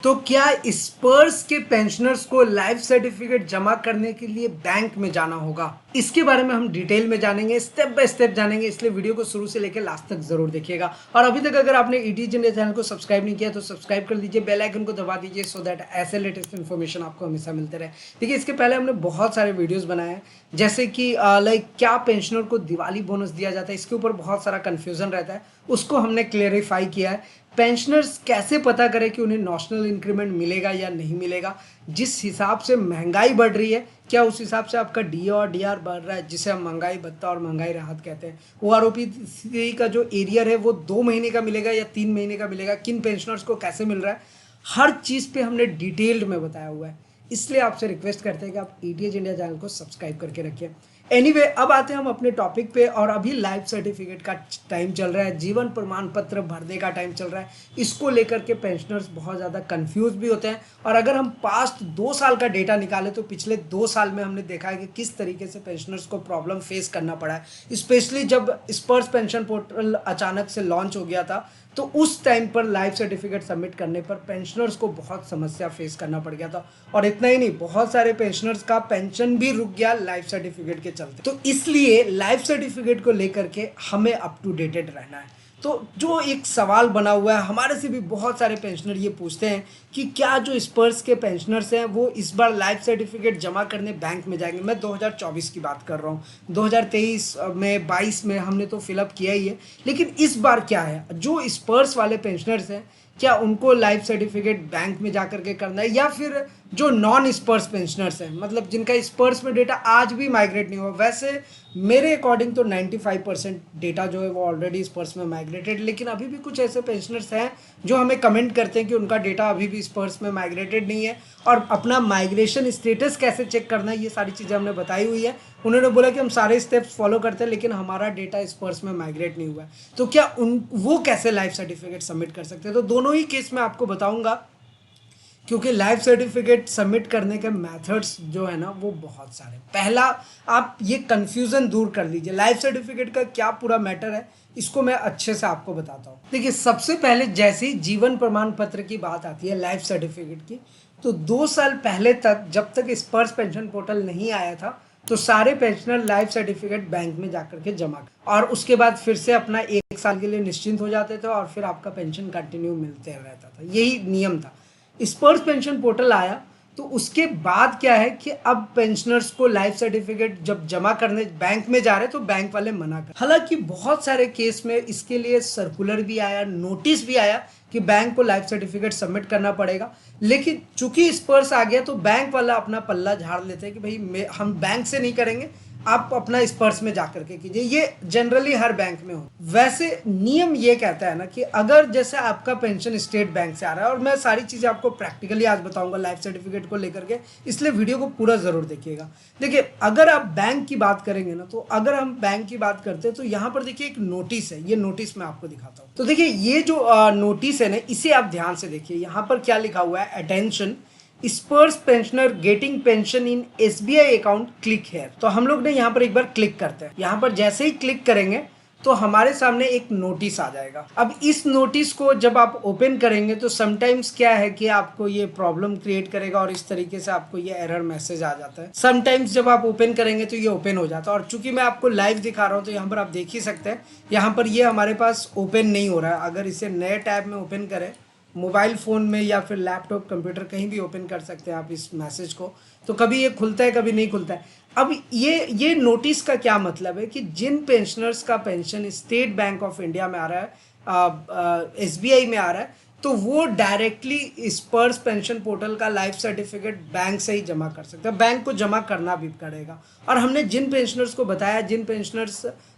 तो क्या स्पर्स के पेंशनर्स को लाइफ सर्टिफिकेट जमा करने के लिए बैंक में जाना होगा? इसके बारे में हम डिटेल में जानेंगे, स्टेप बाय स्टेप जानेंगे, इसलिए वीडियो को शुरू से लेकर लास्ट तक जरूर देखिएगा। और अभी तक अगर आपने ईटीजी इंडिया चैनल को सब्सक्राइब नहीं किया तो सब्सक्राइब कर दीजिए, बेल आइकन को दबा दीजिए सो दैट ऐसे लेटेस्ट इन्फॉर्मेशन आपको हमेशा मिलते रहे। देखिए, इसके पहले हमने बहुत सारे वीडियोस बनाए हैं, जैसे कि लाइक क्या पेंशनर को दिवाली बोनस दिया जाता है, इसके ऊपर बहुत सारा कंफ्यूजन रहता है, उसको हमने क्लेरिफाई किया है। पेंशनर्स कैसे पता करें कि उन्हें नेशनल इंक्रीमेंट मिलेगा या नहीं मिलेगा, जिस हिसाब से महंगाई बढ़ रही है क्या उस हिसाब से आपका डी और डी आर बढ़ रहा है, जिसे हम महंगाई भत्ता और महंगाई राहत कहते हैं। OROP का जो एरियर है वो 2 महीने का मिलेगा या 3 महीने का मिलेगा, किन पेंशनर्स को कैसे मिल रहा है, हर चीज़ पे हमने डिटेल्ड में बताया हुआ है। इसलिए आपसे रिक्वेस्ट करते हैं कि आप ईटीएच इंडिया चैनल को सब्सक्राइब करके रखिए। एनीवे, अब आते हैं हम अपने टॉपिक पे। और अभी लाइफ सर्टिफिकेट का टाइम चल रहा है, जीवन प्रमाण पत्र भरने का टाइम चल रहा है। इसको लेकर के पेंशनर्स बहुत ज़्यादा कंफ्यूज भी होते हैं। और अगर हम पास्ट 2 साल का डेटा निकालें तो पिछले 2 साल में हमने देखा है कि किस तरीके से पेंशनर्स को प्रॉब्लम फेस करना पड़ा है। स्पेशली जब स्पर्स पेंशन पोर्टल अचानक से लॉन्च हो गया था तो उस टाइम पर लाइफ सर्टिफिकेट सबमिट करने पर पेंशनर्स को बहुत समस्या फेस करना पड़ गया था। और इतना ही नहीं, बहुत सारे पेंशनर्स का पेंशन भी रुक गया लाइफ सर्टिफिकेट के चलते। तो इसलिए लाइफ सर्टिफिकेट को लेकर के हमें अप टू डेटेड रहना है। तो जो एक सवाल बना हुआ है, हमारे से भी बहुत सारे पेंशनर ये पूछते हैं कि क्या जो स्पर्स के पेंशनर्स हैं वो इस बार लाइफ सर्टिफिकेट जमा करने बैंक में जाएंगे। मैं 2024 की बात कर रहा हूँ, 2023 में 22 में हमने तो फिलअप किया ही है, लेकिन इस बार क्या है, जो स्पर्स वाले पेंशनर्स हैं क्या उनको लाइफ सर्टिफिकेट बैंक में जाकर के करना है, या फिर जो नॉन स्पर्स पेंशनर्स हैं, मतलब जिनका स्पर्स में डेटा आज भी माइग्रेट नहीं हुआ। वैसे मेरे अकॉर्डिंग तो 95% डेटा जो है वो ऑलरेडी स्पर्स में माइग्रेटेड, लेकिन अभी भी कुछ ऐसे पेंशनर्स हैं जो हमें कमेंट करते हैं कि उनका डेटा अभी भी स्पर्स में माइग्रेटेड नहीं है। और अपना माइग्रेशन स्टेटस कैसे चेक करना है, ये सारी चीज़ें हमने बताई हुई है। उन्होंने बोला कि हम सारे स्टेप्स फॉलो करते हैं लेकिन हमारा डेटा स्पर्स में माइग्रेट नहीं हुआ है, तो क्या वो कैसे लाइफ सर्टिफिकेट सबमिट कर सकते हैं। तो दोनों ही केस में आपको बताऊंगा, क्योंकि लाइफ सर्टिफिकेट सबमिट करने के मेथड्स जो है ना वो बहुत सारे। पहला, आप ये कंफ्यूजन दूर कर लीजिए, लाइफ सर्टिफिकेट का क्या पूरा मैटर है इसको मैं अच्छे से आपको बताता हूँ। देखिए, सबसे पहले जैसे ही जीवन प्रमाण पत्र की बात आती है लाइफ सर्टिफिकेट की, तो 2 साल पहले तक जब तक स्पर्श पेंशन पोर्टल नहीं आया था तो सारे पेंशनर लाइफ सर्टिफिकेट बैंक में जाकर के जमा कर, और उसके बाद फिर से अपना 1 साल के लिए निश्चिंत हो जाते थे और फिर आपका पेंशन कंटिन्यू मिलते रहता था, यही नियम था। स्पर्श पेंशन पोर्टल आया तो उसके बाद क्या है कि अब पेंशनर्स को लाइफ सर्टिफिकेट जब जमा करने बैंक में जा रहे तो बैंक वाले मना कर। हालांकि बहुत सारे केस में इसके लिए सर्कुलर भी आया, नोटिस भी आया कि बैंक को लाइफ सर्टिफिकेट सबमिट करना पड़ेगा, लेकिन चूंकि स्पर्श आ गया तो बैंक वाला अपना पल्ला झाड़ लेते हैं कि भाई हम बैंक से नहीं करेंगे, आप अपना स्पर्श में जाकर के कीजिए। ये जनरली हर बैंक में हो। वैसे नियम ये कहता है ना कि अगर जैसे आपका पेंशन स्टेट बैंक से आ रहा है, और मैं सारी चीज़ें आपको प्रैक्टिकली आज बताऊंगा लाइफ सर्टिफिकेट को लेकर के, इसलिए वीडियो को पूरा ज़रूर देखिएगा। देखिए, अगर आप बैंक की बात करेंगे ना, तो अगर हम बैंक की बात करते हैं तो यहाँ पर देखिए एक नोटिस है, ये नोटिस मैं आपको दिखाता हूँ। तो देखिए, ये जो नोटिस है ना, इसे आप ध्यान से देखिए। यहाँ पर क्या लिखा हुआ है, attention, Spurs pensioner getting pension in SBI account, click here. तो हम लोग ने यहाँ पर एक बार क्लिक करते हैं। यहाँ पर जैसे ही क्लिक करेंगे तो हमारे सामने एक नोटिस आ जाएगा। अब इस नोटिस को जब आप ओपन करेंगे तो समटाइम्स क्या है कि आपको ये प्रॉब्लम क्रिएट करेगा और इस तरीके से आपको ये एरर मैसेज आ जाता है। समटाइम्स जब आप ओपन करेंगे तो ये ओपन हो जाता है, और चूंकि मैं आपको लाइव दिखा रहा हूँ तो यहाँ पर आप देख ही सकते हैं, यहाँ पर ये हमारे पास ओपन नहीं हो रहा है। अगर इसे नए टैब में ओपन करें, मोबाइल फ़ोन में या फिर लैपटॉप कंप्यूटर कहीं भी ओपन कर सकते हैं आप इस मैसेज को, तो कभी ये खुलता है कभी नहीं खुलता है। अब ये नोटिस का क्या मतलब है कि जिन पेंशनर्स का pension state bank of India में आ रहा है, SBI में आ रहा है, तो वो डायरेक्टली स्पर्श पेंशन पोर्टल का लाइफ सर्टिफिकेट बैंक से ही जमा कर सकते हैं। बैंक को जमा करना भी पड़ेगा। और हमने जिन पेंशनर्स को बताया,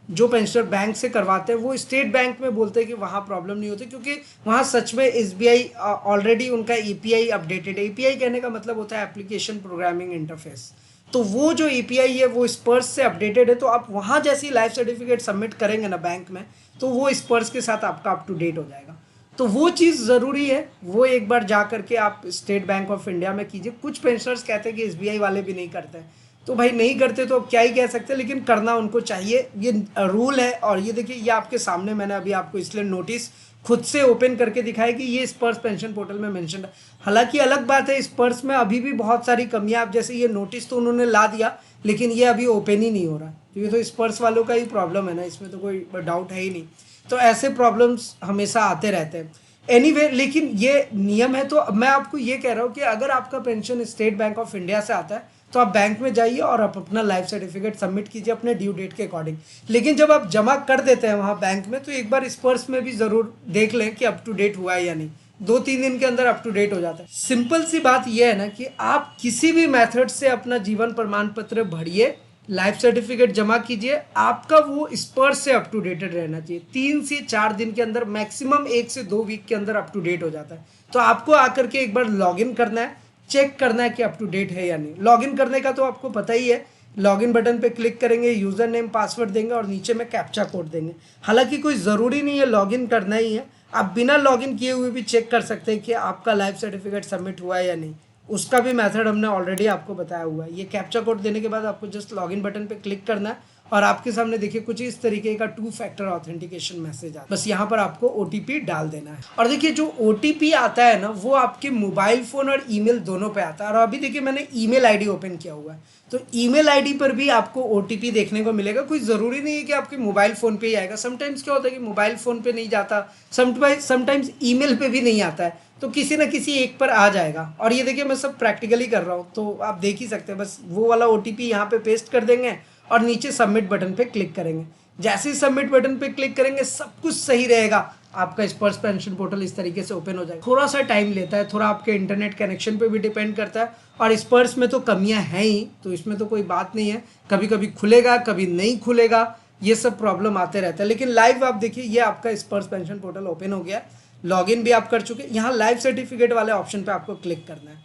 जो पेंशनर बैंक से करवाते हैं वो स्टेट बैंक में बोलते हैं कि वहाँ प्रॉब्लम नहीं होती, क्योंकि वहाँ सच में SBI ऑलरेडी उनका EPI अपडेटेड है। EPI कहने का मतलब होता है एप्लीकेशन प्रोग्रामिंग इंटरफेस। तो वो जो EPI है वो स्पर्श से अपडेटेड है। तो आप वहाँ जैसी लाइफ सर्टिफिकेट सबमिट करेंगे ना बैंक में, तो वो स्पर्श के साथ आपका अप टू डेट हो जाएगा। तो वो चीज़ ज़रूरी है, वो एक बार जा करके आप स्टेट बैंक ऑफ इंडिया में कीजिए। कुछ पेंशनर्स कहते हैं कि SBI वाले भी नहीं करते हैं, तो भाई नहीं करते तो अब क्या ही कह सकते हैं, लेकिन करना उनको चाहिए, ये रूल है। और ये देखिए, ये आपके सामने मैंने अभी आपको इसलिए नोटिस खुद से ओपन करके दिखाए कि ये स्पर्श पेंशन पोर्टल में मेंशन है। हालांकि अलग बात है, स्पर्श में अभी भी बहुत सारी कमियां, आप जैसे ये नोटिस तो उन्होंने ला दिया लेकिन ये अभी ओपन ही नहीं हो रहा, तो ये तो स्पर्श वालों का ही प्रॉब्लम है ना, इसमें तो कोई डाउट है ही नहीं। तो ऐसे प्रॉब्लम्स हमेशा आते रहते हैं। एनीवे लेकिन ये नियम है, तो मैं आपको ये कह रहा हूँ कि अगर आपका pension state bank of India से आता है तो आप बैंक में जाइए और आप अपना लाइफ सर्टिफिकेट सबमिट कीजिए अपने ड्यू डेट के अकॉर्डिंग। लेकिन जब आप जमा कर देते हैं वहाँ बैंक में, तो एक बार स्पर्श में भी ज़रूर देख लें कि अप टू डेट हुआ है या नहीं। 2-3 दिन के अंदर अप टू डेट हो जाता है। सिंपल सी बात यह है ना कि आप किसी भी मेथड से अपना जीवन प्रमाण पत्र भरिए, लाइफ सर्टिफिकेट जमा कीजिए, आपका वो स्पर्श से अप टू डेटेड रहना चाहिए। 3 से 4 दिन के अंदर, मैक्सिमम 1 से 2 वीक के अंदर अप टू डेट हो जाता है। तो आपको आकर के एक बार लॉगिन करना है, चेक करना है कि अप टू डेट है या नहीं। लॉगिन करने का तो आपको पता ही है, लॉगिन बटन पे क्लिक करेंगे, यूज़र नेम पासवर्ड देंगे और नीचे में कैप्चा कोड देंगे। हालांकि कोई ज़रूरी नहीं है लॉगिन करना ही है, आप बिना लॉगिन किए हुए भी चेक कर सकते हैं कि आपका लाइफ सर्टिफिकेट सबमिट हुआ है या नहीं। उसका भी मेथड हमने ऑलरेडी आपको बताया हुआ है। ये कैप्चा कोड देने के बाद आपको जस्ट लॉगिन बटन पे क्लिक करना है और आपके सामने देखिए कुछ इस तरीके का 2 फैक्टर ऑथेंटिकेशन मैसेज आता है। बस यहाँ पर आपको OTP डाल देना है। और देखिए जो OTP आता है ना, वो आपके मोबाइल फ़ोन और ईमेल दोनों पे आता है। और अभी देखिए मैंने ईमेल आईडी ओपन किया हुआ है, तो ईमेल आईडी पर भी आपको OTP देखने को मिलेगा। कोई ज़रूरी नहीं है कि आपके मोबाइल फ़ोन पे ही आएगा। समटाइम्स क्या होता है कि मोबाइल फ़ोन पे नहीं जाता, समटाइम्स ईमेल पे भी नहीं आता है, तो किसी न किसी एक पर आ जाएगा। और ये देखिए मैं सब प्रैक्टिकली कर रहा हूँ, तो आप देख ही सकते हैं। बस वो वाला OTP यहाँ पे पेस्ट कर देंगे और नीचे सबमिट बटन पे क्लिक करेंगे। जैसे ही सबमिट बटन पे क्लिक करेंगे सब कुछ सही रहेगा, आपका स्पर्श पेंशन पोर्टल इस तरीके से ओपन हो जाएगा। थोड़ा सा टाइम लेता है, थोड़ा आपके इंटरनेट कनेक्शन पे भी डिपेंड करता है। और स्पर्श में तो कमियां हैं ही, तो इसमें तो कोई बात नहीं है, कभी कभी खुलेगा कभी नहीं खुलेगा, ये सब प्रॉब्लम आते रहता है। लेकिन लाइव आप देखिए, ये आपका स्पर्श पेंशन पोर्टल ओपन हो गया, लॉगिन भी आप कर चुके। यहाँ लाइव सर्टिफिकेट वाले ऑप्शन पे आपको क्लिक करना है,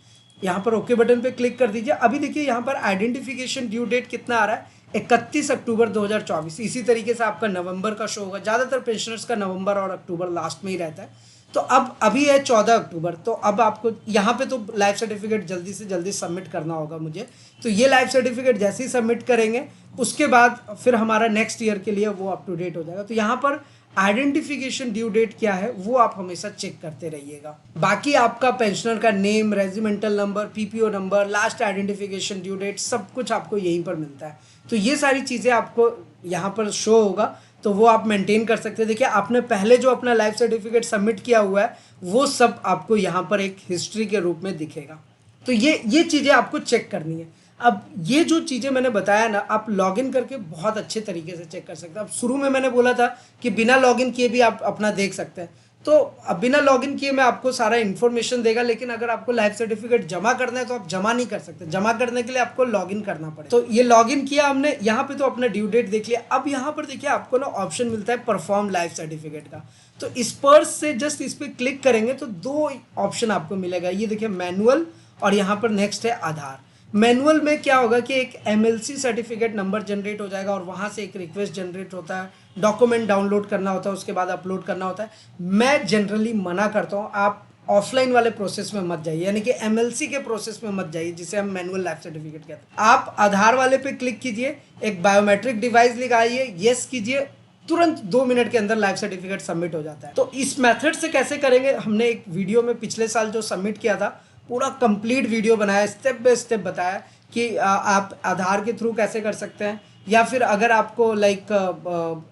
यहाँ पर ओके बटन पे क्लिक कर दीजिए। अभी देखिए यहाँ पर आइडेंटिफिकेशन ड्यू डेट कितना आ रहा है, 31 अक्टूबर 2024। इसी तरीके से आपका नवंबर का शो होगा। ज़्यादातर पेंशनर्स का नवंबर और अक्टूबर लास्ट में ही रहता है। तो अब अभी है 14 अक्टूबर, तो अब आपको यहाँ पे तो लाइफ सर्टिफिकेट जल्दी से जल्दी सबमिट करना होगा मुझे। तो ये लाइफ सर्टिफिकेट जैसे ही सबमिट करेंगे उसके बाद फिर हमारा नेक्स्ट ईयर के लिए वो अप टू डेट हो जाएगा। तो यहाँ पर आइडेंटिफिकेशन ड्यू डेट क्या है वो आप हमेशा चेक करते रहिएगा। बाकी आपका पेंशनर का name, regimental number, PPO number, last identification due date, सब कुछ आपको यहीं पर मिलता है। तो ये सारी चीज़ें आपको यहाँ पर शो होगा, तो वो आप मेंटेन कर सकते हैं। देखिए आपने पहले जो अपना लाइफ सर्टिफिकेट सबमिट किया हुआ है वो सब आपको यहाँ पर एक हिस्ट्री के रूप में दिखेगा। तो ये चीज़ें आपको चेक करनी है। अब ये जो चीज़ें मैंने बताया ना, आप लॉगिन करके बहुत अच्छे तरीके से चेक कर सकते हैं। अब शुरू में मैंने बोला था कि बिना लॉगिन किए भी आप अपना देख सकते हैं, तो अब बिना लॉगिन किए मैं आपको सारा इन्फॉर्मेशन देगा। लेकिन अगर आपको लाइफ सर्टिफिकेट जमा करना है तो आप जमा नहीं कर सकते, जमा करने के लिए आपको लॉगिन करना पड़ेगा। तो ये लॉगिन किया हमने, यहाँ पे तो अपना ड्यू डेट देख लिया। अब यहाँ पर देखिए आपको ना ऑप्शन मिलता है परफॉर्म लाइफ सर्टिफिकेट का। तो इस पर से जस्ट इस पर क्लिक करेंगे तो 2 ऑप्शन आपको मिलेगा। ये देखिए मैनुअल, और यहाँ पर नेक्स्ट है आधार। मैनुअल में क्या होगा कि एक MLC सर्टिफिकेट नंबर जनरेट हो जाएगा और वहाँ से एक रिक्वेस्ट जनरेट होता है, डॉक्यूमेंट डाउनलोड करना होता है, उसके बाद अपलोड करना होता है। मैं जनरली मना करता हूँ, आप ऑफलाइन वाले प्रोसेस में मत जाइए, यानी कि MLC के प्रोसेस में मत जाइए जिसे हम मैनुअल लाइफ सर्टिफिकेट कहते हैं। आप आधार वाले पे क्लिक कीजिए, एक बायोमेट्रिक डिवाइस लगाइए, येस कीजिए, तुरंत 2 मिनट के अंदर लाइफ सर्टिफिकेट सबमिट हो जाता है। तो इस मेथड से कैसे करेंगे, हमने एक वीडियो में पिछले साल जो सबमिट किया था पूरा कंप्लीट वीडियो बनाया, स्टेप बाय स्टेप बताया कि आप आधार के थ्रू कैसे कर सकते हैं, या फिर अगर आपको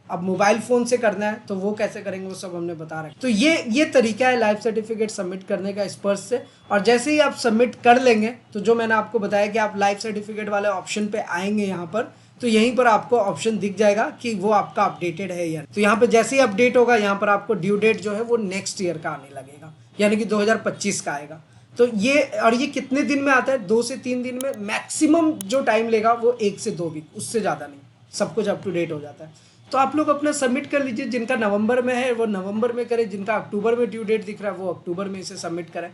अब मोबाइल फ़ोन से करना है तो वो कैसे करेंगे, वो सब हमने बता रहे हैं। तो ये तरीका है लाइफ सर्टिफिकेट सबमिट करने का स्पर्श से। और जैसे ही आप सबमिट कर लेंगे तो जो मैंने आपको बताया कि आप लाइफ सर्टिफिकेट वाले ऑप्शन पे आएंगे यहाँ पर, तो यहीं पर आपको ऑप्शन दिख जाएगा कि वो आपका अपडेटेड है या। तो यहाँ पर जैसे ही अपडेट होगा यहाँ पर आपको ड्यू डेट जो है वो नेक्स्ट ईयर का आने लगेगा, यानी कि 2025 का आएगा। तो ये कितने दिन में आता है, 2 से 3 दिन में। मैक्सिमम जो टाइम लेगा वो 1 से 2 वीक, उससे ज़्यादा नहीं, सब कुछ अप टू डेट हो जाता है। तो आप लोग अपना सबमिट कर लीजिए। जिनका नवंबर में है वो नवंबर में करें, जिनका अक्टूबर में ड्यू डेट दिख रहा है वो अक्टूबर में इसे सबमिट करें।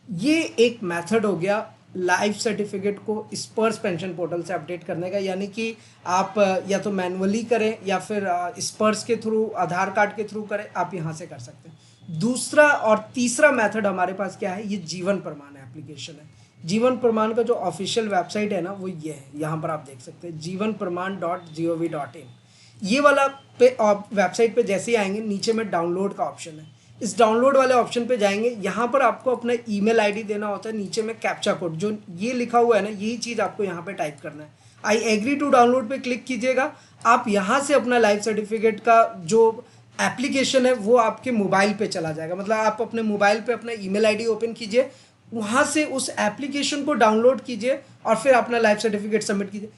ये एक मेथड हो गया लाइफ सर्टिफिकेट को स्पर्श पेंशन पोर्टल से अपडेट करने का, यानी कि आप या तो मैनुअली करें या फिर स्पर्श के थ्रू, आधार कार्ड के थ्रू करें, आप यहाँ से कर सकते हैं। दूसरा और तीसरा मेथड हमारे पास क्या है, ये जीवन प्रमाण एप्लीकेशन है। जीवन प्रमाण का जो ऑफिशियल वेबसाइट है ना वो ये है, यहाँ पर आप देख सकते हैं jivanpraman.gov.in। ये वाला पे वेबसाइट पे जैसे ही आएंगे नीचे में डाउनलोड का ऑप्शन है, इस डाउनलोड वाले ऑप्शन पे जाएंगे, यहाँ पर आपको अपना ईमेल आईडी देना होता है, नीचे में कैप्चा कोड जो ये लिखा हुआ है ना, यही चीज़ आपको यहाँ पे टाइप करना है। आई एग्री टू डाउनलोड पे क्लिक कीजिएगा। आप यहाँ से अपना लाइफ सर्टिफिकेट का जो एप्लीकेशन है वो आपके मोबाइल पे चला जाएगा, मतलब आप अपने मोबाइल पे अपना ईमेल आईडी ओपन कीजिए, वहाँ से उस एप्लीकेशन को डाउनलोड कीजिए और फिर अपना लाइफ सर्टिफिकेट सबमिट कीजिए।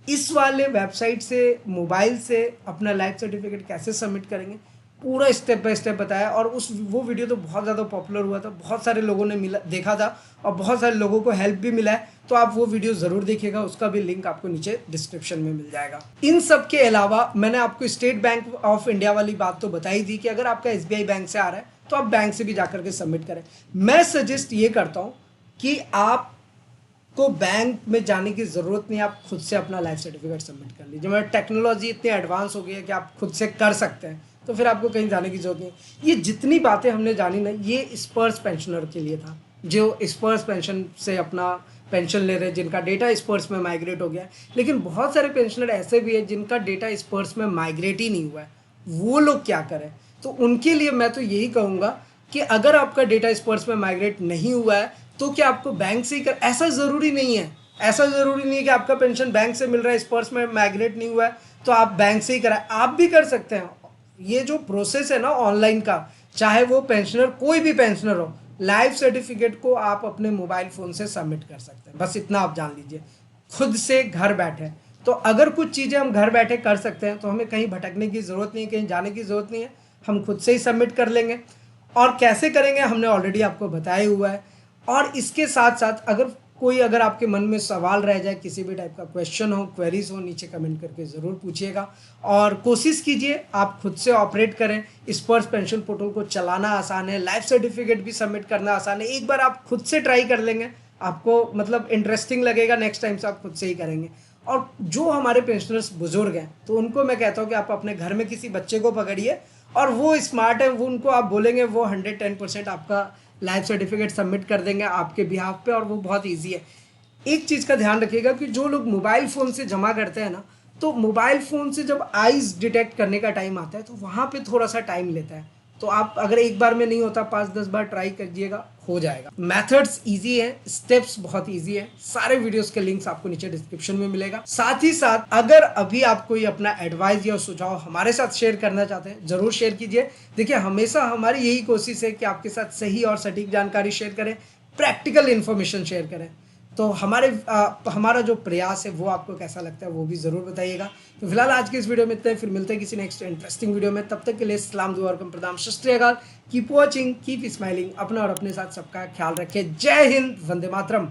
इस वाले वेबसाइट से मोबाइल से अपना लाइफ सर्टिफिकेट कैसे सबमिट करेंगे पूरा स्टेप बाय स्टेप बताया, और वो वीडियो तो बहुत ज़्यादा पॉपुलर हुआ था, बहुत सारे लोगों ने देखा था और बहुत सारे लोगों को हेल्प भी मिला है। तो आप वो वीडियो ज़रूर देखिएगा, उसका भी लिंक आपको नीचे डिस्क्रिप्शन में मिल जाएगा। इन सब के अलावा मैंने आपको स्टेट बैंक ऑफ इंडिया वाली बात तो बताई थी कि अगर आपका SBI बैंक से आ रहा है तो आप बैंक से भी जाकर के सबमिट करें। मैं सजेस्ट ये करता हूँ कि आप को बैंक में जाने की ज़रूरत नहीं, आप खुद से अपना लाइफ सर्टिफिकेट सबमिट कर लीजिए। मतलब टेक्नोलॉजी इतनी एडवांस हो गई है कि आप खुद से कर सकते हैं, तो फिर आपको कहीं जाने की जरूरत नहीं। ये जितनी बातें हमने जानी ना, ये स्पर्स पेंशनर के लिए था जो स्पर्स पेंशन से अपना पेंशन ले रहे हैं, जिनका डेटा स्पर्स में माइग्रेट हो गया है। लेकिन बहुत सारे पेंशनर ऐसे भी हैं जिनका डेटा स्पर्स में माइग्रेट ही नहीं हुआ है, वो लोग क्या करें? तो उनके लिए मैं तो यही कहूँगा कि अगर आपका डेटा स्पर्स में माइग्रेट नहीं हुआ है तो क्या आपको बैंक से ही कर, ऐसा ज़रूरी नहीं है, ऐसा ज़रूरी नहीं है कि आपका पेंशन बैंक से मिल रहा है, स्पर्स में माइग्रेट नहीं हुआ है तो आप बैंक से ही कराएं, आप भी कर सकते हैं। ये जो प्रोसेस है ना ऑनलाइन का, चाहे वो पेंशनर कोई भी पेंशनर हो, लाइफ सर्टिफिकेट को आप अपने मोबाइल फ़ोन से सबमिट कर सकते हैं। बस इतना आप जान लीजिए, खुद से घर बैठे। तो अगर कुछ चीज़ें हम घर बैठे कर सकते हैं तो हमें कहीं भटकने की ज़रूरत नहीं है, कहीं जाने की ज़रूरत नहीं है, हम खुद से ही सबमिट कर लेंगे। और कैसे करेंगे हमने ऑलरेडी आपको बताया हुआ है। और इसके साथ साथ अगर आपके मन में सवाल रह जाए, किसी भी टाइप का क्वेश्चन हो, क्वेरीज हो, नीचे कमेंट करके ज़रूर पूछिएगा। और कोशिश कीजिए आप खुद से ऑपरेट करें। स्पर्स पेंशन पोर्टल को चलाना आसान है, लाइफ सर्टिफिकेट भी सबमिट करना आसान है। एक बार आप खुद से ट्राई कर लेंगे, आपको मतलब इंटरेस्टिंग लगेगा, नेक्स्ट टाइम से आप खुद से ही करेंगे। और जो हमारे पेंशनर्स बुजुर्ग हैं तो उनको मैं कहता हूँ कि आप अपने घर में किसी बच्चे को पकड़िए और वो स्मार्ट है, वो उनको आप बोलेंगे वो 110% आपका लाइफ सर्टिफिकेट सबमिट कर देंगे आपके बिहाफ पे, और वो बहुत इजी है। एक चीज़ का ध्यान रखिएगा कि जो लोग मोबाइल फ़ोन से जमा करते हैं ना, तो मोबाइल फ़ोन से जब आइज़ डिटेक्ट करने का टाइम आता है तो वहाँ पे थोड़ा सा टाइम लेता है। तो आप अगर एक बार में नहीं होता, 5-10 बार ट्राई करिएगा, हो जाएगा। मेथड्स इजी है, स्टेप्स बहुत इजी है। सारे वीडियोस के लिंक्स आपको नीचे डिस्क्रिप्शन में मिलेगा। साथ ही साथ अगर अभी आप कोई अपना एडवाइस या सुझाव हमारे साथ शेयर करना चाहते हैं, जरूर शेयर कीजिए। देखिए, हमेशा हमारी यही कोशिश है कि आपके साथ सही और सटीक जानकारी शेयर करें, प्रैक्टिकल इन्फॉर्मेशन शेयर करें। तो हमारा जो प्रयास है वो आपको कैसा लगता है वो भी ज़रूर बताइएगा। तो फिलहाल आज की इस वीडियो में इतना ही, फिर मिलते हैं किसी नेक्स्ट इंटरेस्टिंग वीडियो में। तब तक के लिए सलाम, दुआ और प्रणाम, सत श्री अकाल। Keep watching, keep smiling. अपना और अपने साथ सबका ख्याल रखें। जय हिंद, वंदे मातरम।